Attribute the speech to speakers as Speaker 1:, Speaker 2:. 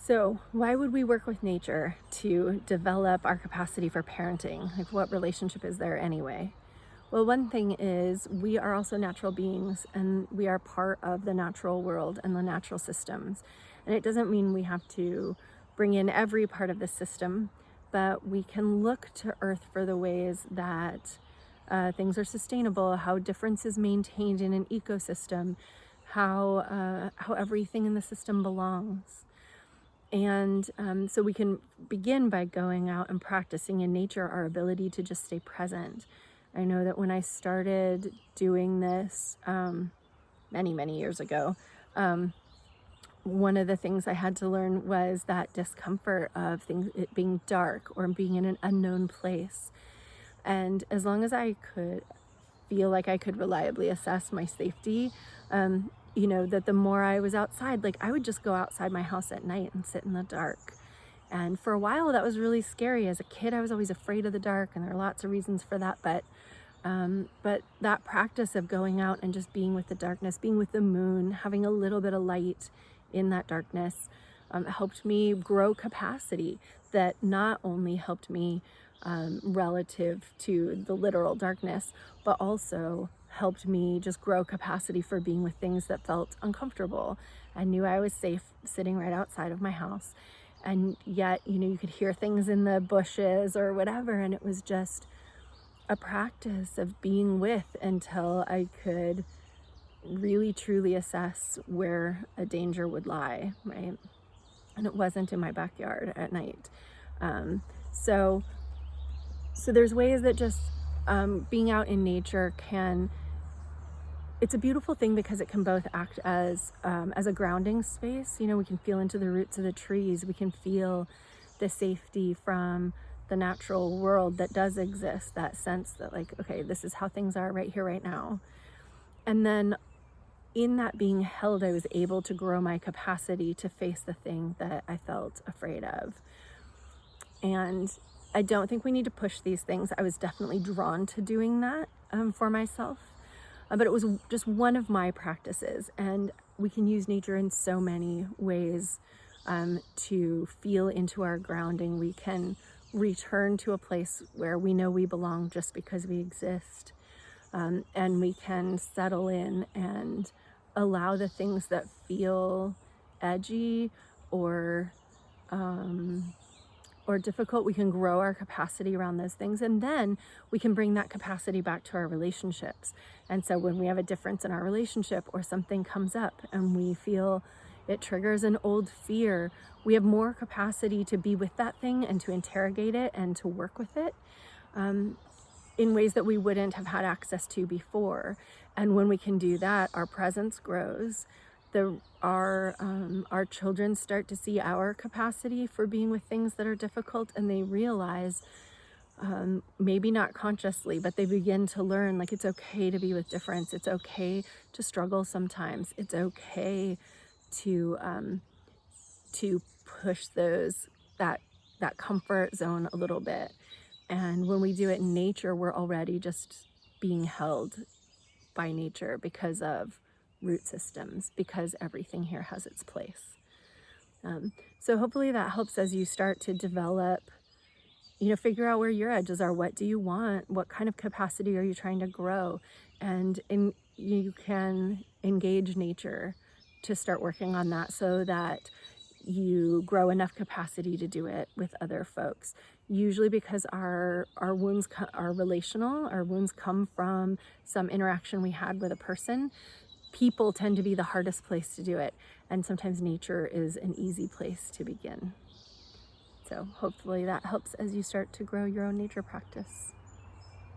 Speaker 1: So, why would we work with nature to develop our capacity for parenting? Like, what relationship is there anyway? Well, one thing is we are also natural beings and we are part of the natural world and the natural systems. And it doesn't mean we have to bring in every part of the system, but we can look to Earth for the ways that things are sustainable, how difference is maintained in an ecosystem, how everything in the system belongs. And so we can begin by going out and practicing in nature our ability to just stay present. I know that when I started doing this many, many years ago, one of the things I had to learn was that discomfort of it being dark or being in an unknown place. And as long as I could feel like I could reliably assess my safety, that the more I was outside, like I would just go outside my house at night and sit in the dark. And for a while, that was really scary. As a kid, I was always afraid of the dark, and there are lots of reasons for that. But that practice of going out and just being with the darkness, being with the moon, having a little bit of light in that darkness, helped me grow capacity that not only helped me relative to the literal darkness, but also helped me just grow capacity for being with things that felt uncomfortable. I knew I was safe sitting right outside of my house. And yet, you could hear things in the bushes or whatever. And it was just a practice of being with until I could really truly assess where a danger would lie, right? And it wasn't in my backyard at night. So there's ways that just being out in nature it's a beautiful thing because it can both act as a grounding space. We can feel into the roots of the trees. We can feel the safety from the natural world that does exist, that sense that like, okay, this is how things are right here, right now. And then in that being held, I was able to grow my capacity to face the thing that I felt afraid of. And I don't think we need to push these things. I was definitely drawn to doing that for myself. But it was just one of my practices. And we can use nature in so many ways to feel into our grounding. We can return to a place where we know we belong just because we exist. And we can settle in and allow the things that feel edgy or difficult, we can grow our capacity around those things. And then we can bring that capacity back to our relationships. And so when we have a difference in our relationship or something comes up and we feel it triggers an old fear, we have more capacity to be with that thing and to interrogate it and to work with it in ways that we wouldn't have had access to before. And when we can do that, our presence grows. Our children start to see our capacity for being with things that are difficult, and they realize, maybe not consciously, but they begin to learn, like, it's okay to be with difference. It's okay to struggle sometimes. It's okay to push that comfort zone a little bit. And when we do it in nature, we're already just being held by nature because of root systems, because everything here has its place. So hopefully that helps as you start to develop, figure out where your edges are. What do you want? What kind of capacity are you trying to grow? And you can engage nature to start working on that so that you grow enough capacity to do it with other folks. Usually because our wounds are relational, our wounds come from some interaction we had with a person. People tend to be the hardest place to do it, and sometimes nature is an easy place to begin. So hopefully that helps as you start to grow your own nature practice.